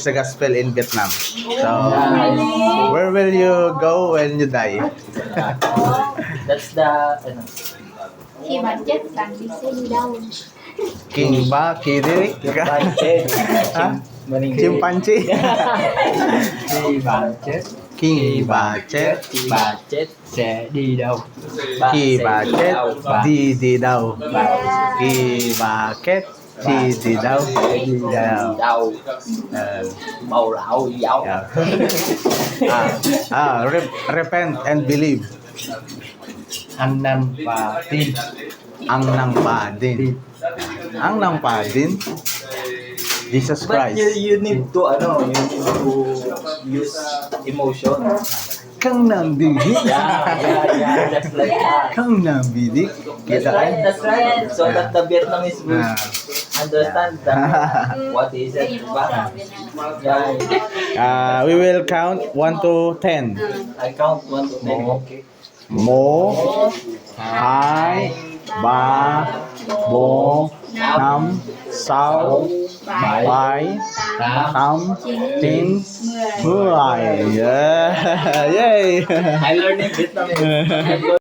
the gospel in Vietnam. So, where will you go when you die? That's the Khi mà chết bạn đi sẽ đi đâu? King ba, Kiri, Hả? Chim panchi. khi bà chết King bà chết, khi bà chết sẽ đi đâu? khi bà chết đi đâu? Yeah. Khi bà chết đi đâu? Đi đâu? Bầu lậu gì dậu? Repent and believe. Ăn năn và tin. Ang nang pa din. Ang nang pa din. Jesus But Christ. you need to you need to use emotion. Kang nang bidik. Yeah, just like that. Kang nang bidik. That's right. So that the Vietnamese will understand what is it. Yeah, We will count 1 to 10. I count 1 to 10. Okay. Một, hai, ba, bốn, năm, sáu, bảy, tám, chín, 10. Yeah. Yay. I learned in Vietnamese.